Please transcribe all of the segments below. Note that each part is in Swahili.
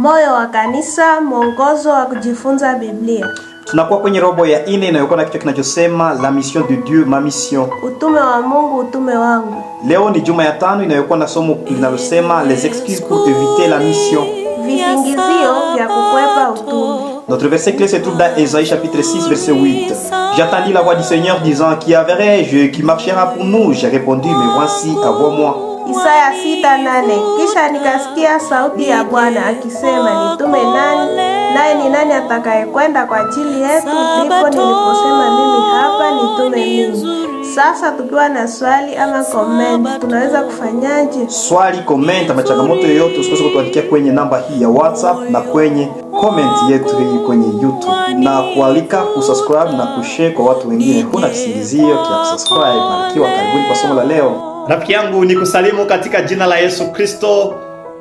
Moyo wa kanisa, mwongozo wa kujifunza Biblia. Tunakuwa kwenye robo ya 4 inayokuwa na kichwa kinachosema La mission de Dieu, ma mission. Utume wa Mungu, utume wangu. Leo ni juma ya 5 inayokuwa na somo linalosema Les excuses pour éviter la mission. Visingizio vya kukwepa utume. Notre verset clé se trouve dans Ésaïe chapitre 6 verset 8. J'attendis la voix du Seigneur disant, qui verrai-je, qui marchera pour nous? J'ai répondu, mais voici, envoie-moi. Isaya 6:8. Kisha nikasikia sauti ya Bwana akisema, nitume nani? Naye ni nani atakayekwenda kwa ajili yetu? Ndipo niliposema, mimi hapa, nitume mimi. Sasa tukiwa na swali ama comment, tunaweza kufanyaje? Swali, comment ama changamoto yoyote usikose kutuandikia kwenye namba hii ya WhatsApp na kwenye comment yetu hii kwenye YouTube. Na kualika kusubscribe na kushare kwa watu wengine. Huna kisingizio kia kusubscribe. Barikiwa, karibuni kwa somo la leo. Rafiki yangu, ni kusalimu katika jina la Yesu Kristo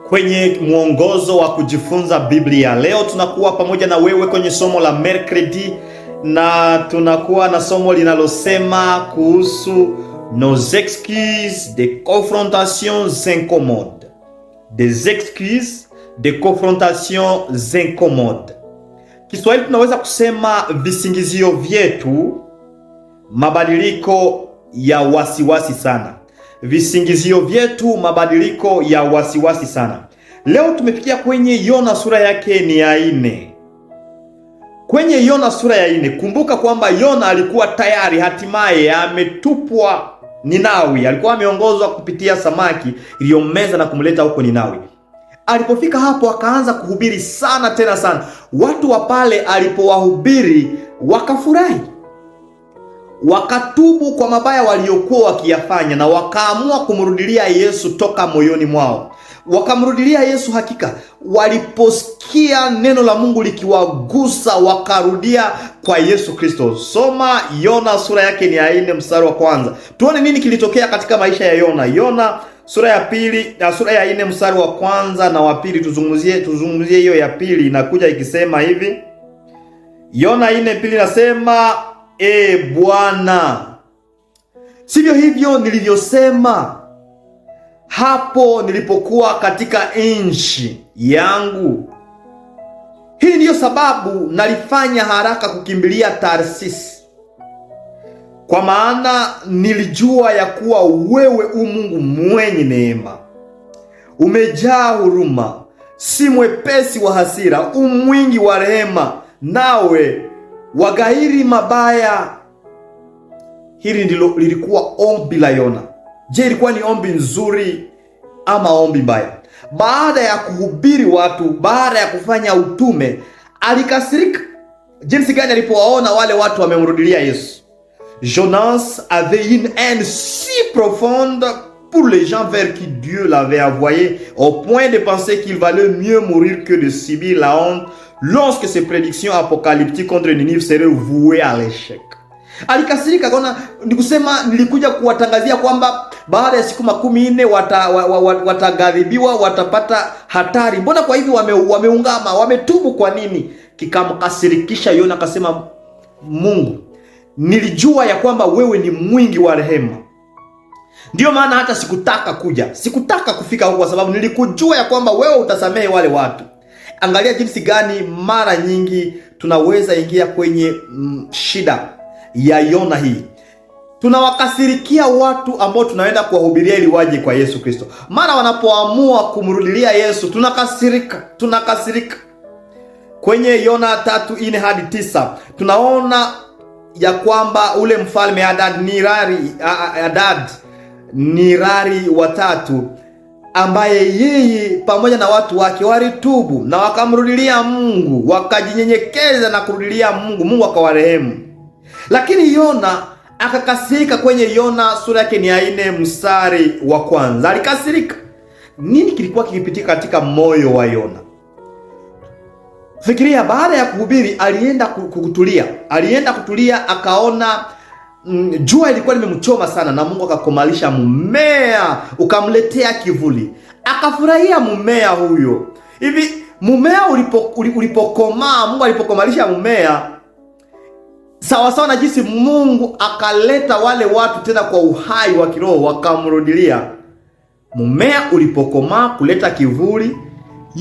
kwenye mwongozo wa kujifunza Biblia. Leo tunakuwa pamoja na wewe kwenye somo la mercredi, na tunakuwa na somo linalosema kuhusu nos excuses de confrontations incommodes. Des excuses de confrontations incommodes. Kiswahili tunaweza kusema visingizio vyetu, mabadiliko ya wasiwasi sana. Visingizio vyetu, mabadiliko ya wasiwasi sana. Leo tumefikia kwenye Yona sura yake ni ya 4. Kwenye Yona sura ya 4, kumbuka kwamba Yona alikuwa tayari hatimaye ametupwa Ninawi. Alikuwa ameongozwa kupitia samaki iliyomeza na kumleta huko Ninawi. Alipofika hapo akaanza kuhubiri sana tena sana. Watu wa pale alipowahubiri wakafurahi. Wakatubu kwa mabaya waliokuwa wakiyafanya na wakaamua kumrudilia Yesu toka moyoni mwao. Wakamrudilia Yesu hakika. Waliposikia neno la Mungu likiwagusa wakarudia kwa Yesu Kristo. Soma Yona sura yake ni ya 4 mstari wa kwanza. Tuone nini kilitokea katika maisha ya Yona. Yona sura ya 4 mstari wa kwanza na wa pili. Tuzungumzie hiyo ya pili, inakuja ikisema hivi. Yona 4:2 nasema, Bwana, sivyo hivyo nilivyosema hapo nilipokuwa katika nchi yangu? Hii ndiyo sababu nalifanya haraka kukimbilia Tarsisi, kwa maana nilijua ya kuwa wewe u Mungu mwenye neema, umejaa huruma, si mwepesi wa hasira, u mwingi wa rehema, nawe wagairi mabaya. Hili ndilo lilikuwa ombi la Yona. Je, ilikuwa ni ombi nzuri ama ombi mbaya? Baada ya kuhubiri watu, baada ya kufanya utume, alikasirika. Jinsi gani alipowaona wale watu wamemrudilia Yesu. Jonas avait une haine si profonde pour les gens vers qui Dieu l'avait envoyé, au point de penser qu'il valait mieux mourir que de subir la honte lorsque ses prédictions apocalyptiques contre Ninive seraient vouées à l'échec. Alikasirika kona, nikusema nilikuja kuwatangazia kwamba baada ya siku 14 watagadhibiwa, watapata hatari. Mbona kwa hivi wameungama, wametubu kwa nini? Kikamkasirikisha Yona, akasema, Mungu, nilijua ya kwamba wewe ni mwingi wa rehema. Ndiyo maana hata sikutaka kufika huko, kwa sababu nilikujua ya kwamba wewe utasamehe wale watu. Angalia jinsi gani mara nyingi tunaweza ingia kwenye shida ya Yona hii. Tunawakasirikia watu ambao tunaenda kuwahubiria ili waje kwa Yesu Kristo. Mara wanapoamua kumrudilia Yesu, tunakasirika. Kwenye Yona 3:4-9 tunaona ya kwamba ule mfalme Hadad Nirari wa 3, ambaye yeye pamoja na watu wake walitubu na wakamrudilia Mungu, wakajinyenyekeza na kurudilia Mungu, Mungu akawarehemu. Lakini Yona akakasirika. Kwenye Yona sura yake ni ya 4 mstari wa kwanza, alikasirika. Nini kilikuwa kikipitika katika moyo wa Yona? Fikiria, baada ya kuhubiri alienda kutulia, akaona jua ilikuwa limemchoma sana, na Mungu akakomalisha mmea ukamletea kivuli. Akafurahia mmea huyo. Hivi mmea ulipokomaa, Mungu alipokomalisha mmea, sawa sawa na jinsi Mungu akaleta wale watu tena kwa uhai wa kiroho wakamrudilia. Mmea ulipokomaa kuleta kivuli,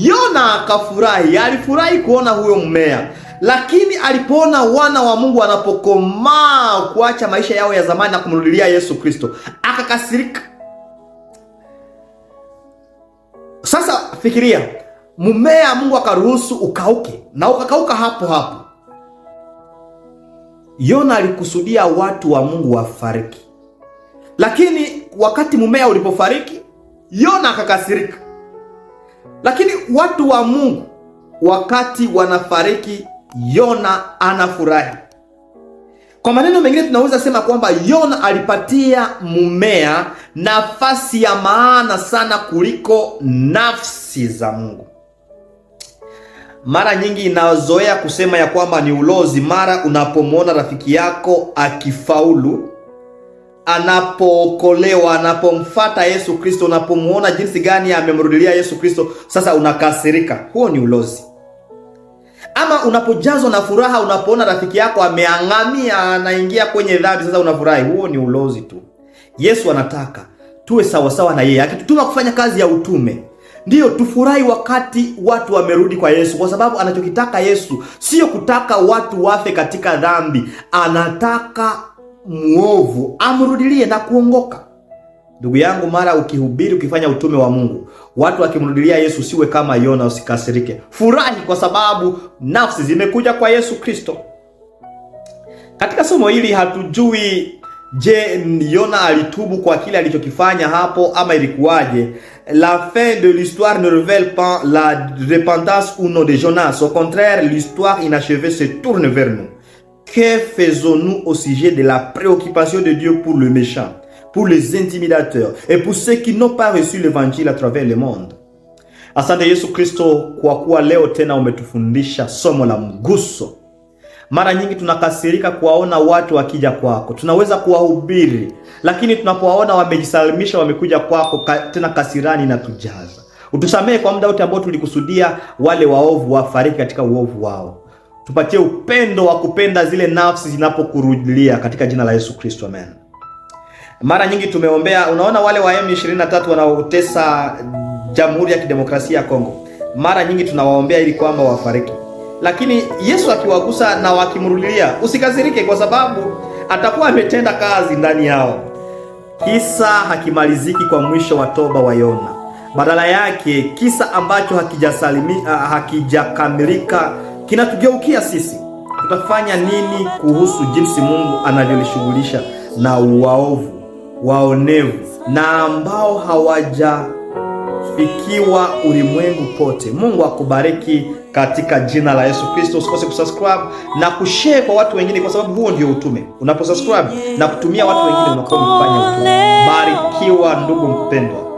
Yona akafurahi, alifurahi kuona huyo mmea. Lakini alipoona wana wa Mungu wanapokomaa kuacha maisha yao ya zamani na kumrudilia Yesu Kristo, akakasirika. Sasa fikiria, mmea Mungu akaruhusu ukauke na ukakauka hapo hapo. Yona alikusudia watu wa Mungu wafariki, lakini wakati mmea ulipofariki, Yona akakasirika. Lakini watu wa Mungu wakati wanafariki, Yona anafurahi. Kwa maneno mengine tunaweza sema kwamba Yona alipatia mmea nafasi ya maana sana kuliko nafsi za Mungu. Mara nyingi inazoea kusema ya kwamba ni ulozi mara unapomwona rafiki yako akifaulu, anapookolewa, anapomfuata Yesu Kristo, unapomwona jinsi gani amemrudilia Yesu Kristo, sasa unakasirika. Huo ni ulozi. Ama unapojazwa na furaha unapoona rafiki yako ameangamia, anaingia kwenye dhambi, sasa unafurahi. Huo ni ulozi tu. Yesu anataka tuwe sawasawa na yeye. Akitutuma kufanya kazi ya utume, ndiyo tufurahi wakati watu wamerudi kwa Yesu, kwa sababu anachokitaka Yesu sio kutaka watu wafe katika dhambi. Anataka muovu amrudilie na kuongoka. Ndugu yangu, mara ukihubiri, ukifanya utume wa Mungu, watu wakimrudilia Yesu, siwe kama Yona, usikasirike. Furahi kwa sababu nafsi zimekuja kwa Yesu Kristo. Katika somo hili hatujui, je, Yona alitubu kwa kile alichokifanya hapo ama ilikuwaje? La fin de l'histoire ne révèle pas la repentance ou non de Jonas. Au contraire, l'histoire inachevée se tourne vers nous. Que faisons-nous au sujet de la préoccupation de Dieu pour le méchant, pour les intimidateurs et pour ceux qui n'ont pas reçu l'évangile à travers le monde? Asante Yesu Kristo kwa kuwa leo tena umetufundisha somo la mguso. Mara nyingi tunakasirika kuwaona watu wakija kwako. Tunaweza kuwahubiri, lakini tunapowaona wamejisalimisha, wamekuja kwako, tena kasirani na tujaza. Utusamehe kwa muda wote ambao tulikusudia wale waovu wafariki katika uovu wao. Tupatie upendo wa kupenda zile nafsi zinapokurudilia katika jina la Yesu Kristo, amen. Mara nyingi tumeombea, unaona wale wa M23 wanaotesa Jamhuri ya Kidemokrasia ya Kongo. Mara nyingi tunawaombea ili kwamba wafariki. Lakini Yesu akiwagusa na wakimrudilia, usikasirike kwa sababu atakuwa ametenda kazi ndani yao. Kisa hakimaliziki kwa mwisho wa toba wa Yona. Badala yake, kisa ambacho hakijakamilika kinatugeukia sisi. Tutafanya nini kuhusu jinsi Mungu anavyolishughulisha na waovu, waonevu na ambao hawajafikiwa ulimwengu pote? Mungu akubariki katika jina la Yesu Kristo. Usikose kusubscribe na kushare kwa watu wengine, kwa sababu huo ndio utume. Unaposubscribe na kutumia watu wengine, unakuwa umefanya utume. Barikiwa ndugu mpendwa.